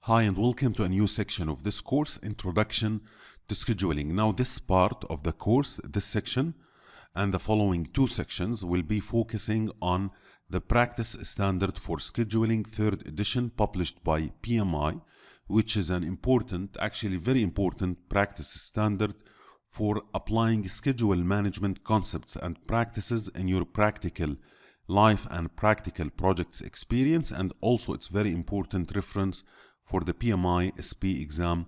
Hi and welcome to a new section of this course, Introduction to Scheduling. Now this part of the course, this section and the following two sections will be focusing on the practice standard for scheduling, third edition, published by PMI, which is an important, actually very important practice standard for applying schedule management concepts and practices in your practical life and practical projects experience, and also it's very important reference for the PMI-SP exam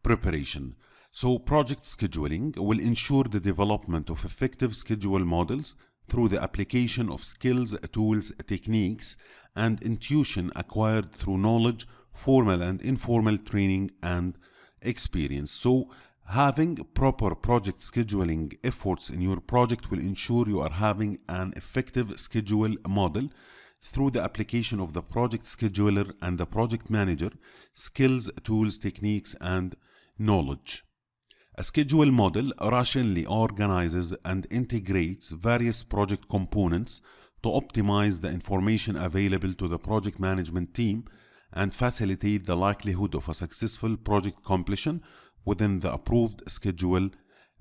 preparation. So project scheduling will ensure the development of effective schedule models through the application of skills, tools, techniques, and intuition acquired through knowledge, formal and informal training and experience. So having proper project scheduling efforts in your project will ensure you are having an effective schedule model through the application of the project scheduler and the project manager, skills, tools, techniques, and knowledge. A schedule model rationally organizes and integrates various project components to optimize the information available to the project management team and facilitate the likelihood of a successful project completion within the approved schedule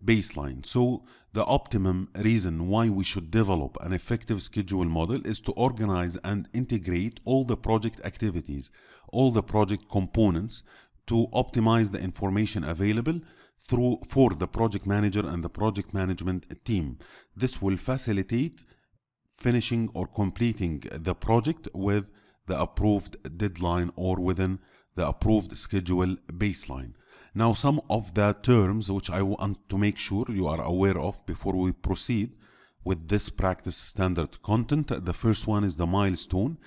baseline. So the optimum reason why we should develop an effective schedule model is to organize and integrate all the project activities, all the project components, to optimize the information available for the project manager and the project management team. This will facilitate finishing or completing the project with the approved deadline or within the approved schedule baseline. Now, some of the terms which I want to make sure you are aware of before we proceed with this practice standard content. The first one is the milestone,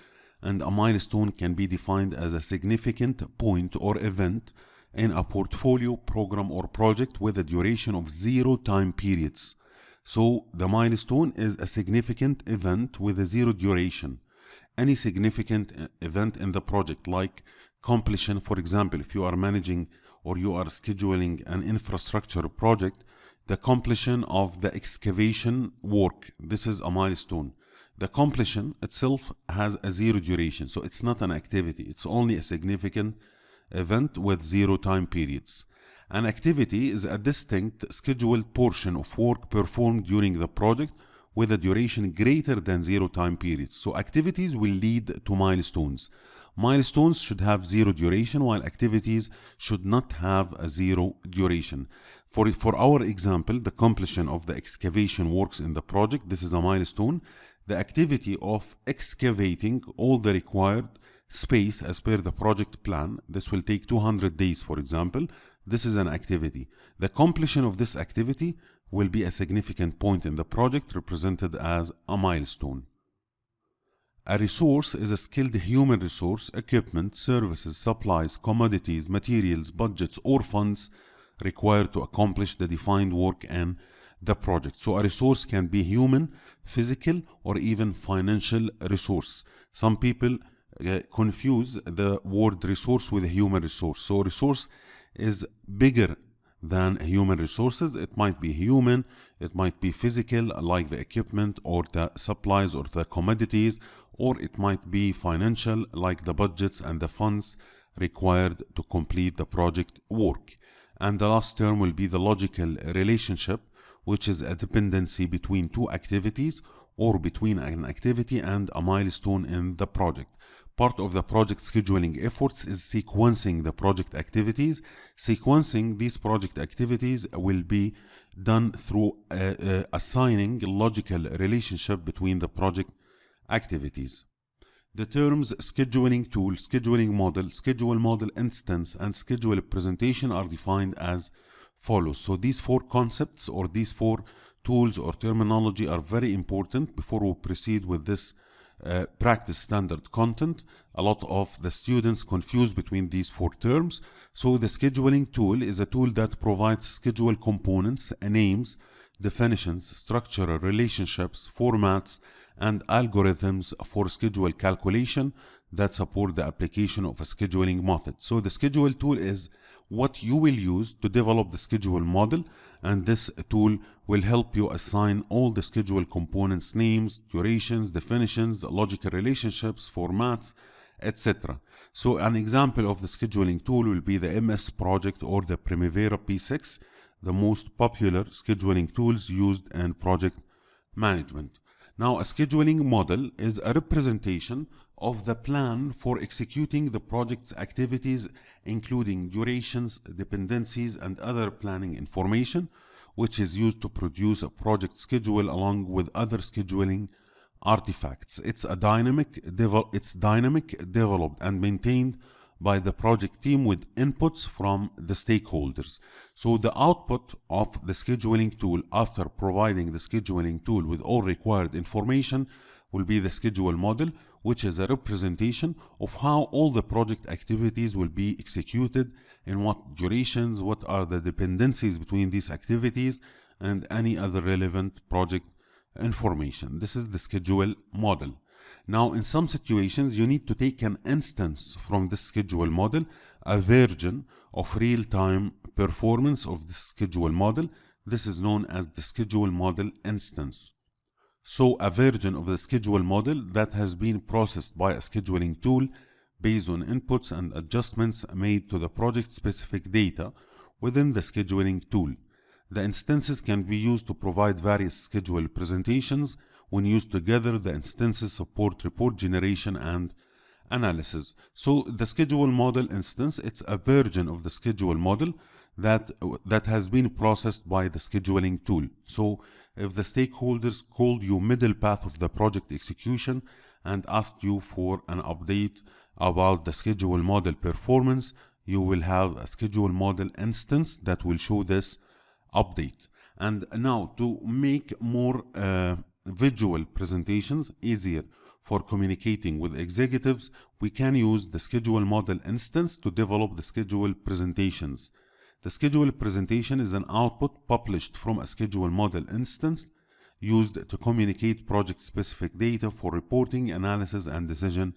and a milestone can be defined as a significant point or event in a portfolio, program, or project with a duration of 0 time periods. So the milestone is a significant event with a 0 duration. Any significant event in the project, like completion, for example, if you are managing or you are scheduling an infrastructure project, the completion of the excavation work, this is a milestone. The completion itself has a 0 duration, so it's not an activity, it's only a significant event with 0 time periods. An activity is a distinct scheduled portion of work performed during the project with a duration greater than 0 time periods. So activities will lead to milestones. Milestones should have 0 duration, while activities should not have a 0 duration. For our example, the completion of the excavation works in the project, this is a milestone. The activity of excavating all the required space as per the project plan, this will take 200 days, for example. This is an activity. The completion of this activity will be a significant point in the project, represented as a milestone. A resource is a skilled human resource, equipment, services, supplies, commodities, materials, budgets, or funds required to accomplish the defined work in the project. So a resource can be human, physical, or even financial resource. Some people confuse the word resource with a human resource. So resource is bigger than human resources. It might be human, it might be physical, like the equipment or the supplies or the commodities, or it might be financial, like the budgets and the funds required to complete the project work. And the last term will be the logical relationship, which is a dependency between two activities or between an activity and a milestone in the project. Part of the project scheduling efforts is sequencing the project activities. Sequencing these project activities will be done through assigning a logical relationship between the project activities. The terms scheduling tool, scheduling model, schedule model instance, and schedule presentation are defined as follows. So these four concepts or these four tools or terminology are very important before we proceed with this practice standard content. A lot of the students confuse between these four terms. So the scheduling tool is a tool that provides schedule components, names, definitions, structural relationships, formats, and algorithms for schedule calculation that support the application of a scheduling method. So the schedule tool is what you will use to develop the schedule model, and this tool will help you assign all the schedule components, names, durations, definitions, logical relationships, formats, etc. So an example of the scheduling tool will be the MS Project or the Primavera P6, the most popular scheduling tools used in project management. Now, a scheduling model is a representation of the plan for executing the project's activities, including durations, dependencies, and other planning information, which is used to produce a project schedule along with other scheduling artifacts. It's dynamic, developed, and maintained by the project team with inputs from the stakeholders. So the output of the scheduling tool after providing the scheduling tool with all required information will be the schedule model, which is a representation of how all the project activities will be executed, in what durations, what are the dependencies between these activities, and any other relevant project information. This is the schedule model. Now, in some situations, you need to take an instance from this schedule model, a version of real-time performance of the schedule model. This is known as the schedule model instance. So, a version of the schedule model that has been processed by a scheduling tool based on inputs and adjustments made to the project-specific data within the scheduling tool. The instances can be used to provide various schedule presentations. When used together, the instances support report generation and analysis. So the schedule model instance, it's a version of the schedule model that has been processed by the scheduling tool. So if the stakeholders called you middle path of the project execution and asked you for an update about the schedule model performance, you will have a schedule model instance that will show this update. And now, to make more visual presentations easier for communicating with executives, we can use the schedule model instance to develop the schedule presentations. The schedule presentation is an output published from a schedule model instance used to communicate project-specific data for reporting, analysis, and decision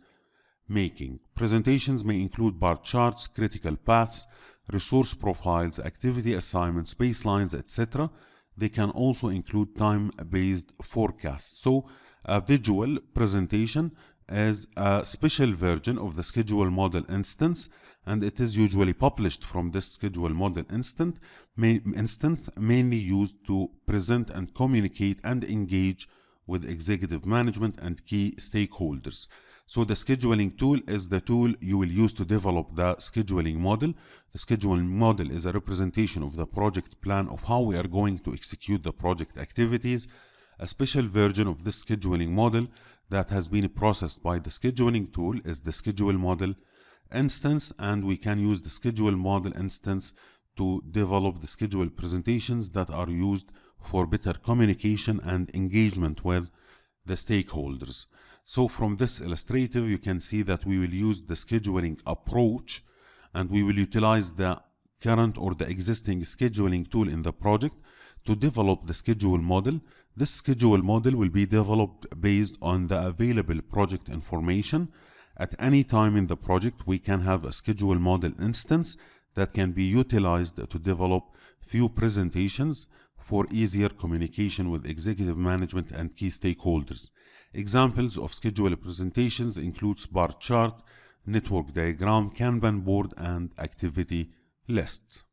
making. Presentations may include bar charts, critical paths, resource profiles, activity assignments, baselines, etc. They can also include time-based forecasts. So a visual presentation is a special version of the schedule model instance, and it is usually published from this schedule model instance, mainly used to present and communicate and engage with executive management and key stakeholders. So the scheduling tool is the tool you will use to develop the scheduling model. The scheduling model is a representation of the project plan of how we are going to execute the project activities. A special version of this scheduling model that has been processed by the scheduling tool is the schedule model instance, and we can use the schedule model instance to develop the schedule presentations that are used for better communication and engagement with the stakeholders. So from this illustrative, you can see that we will use the scheduling approach, and we will utilize the current or the existing scheduling tool in the project to develop the schedule model. This schedule model will be developed based on the available project information. At any time in the project, we can have a schedule model instance that can be utilized to develop few presentations for easier communication with executive management and key stakeholders. Examples of schedule presentations includes bar chart, network diagram, Kanban board, and activity list.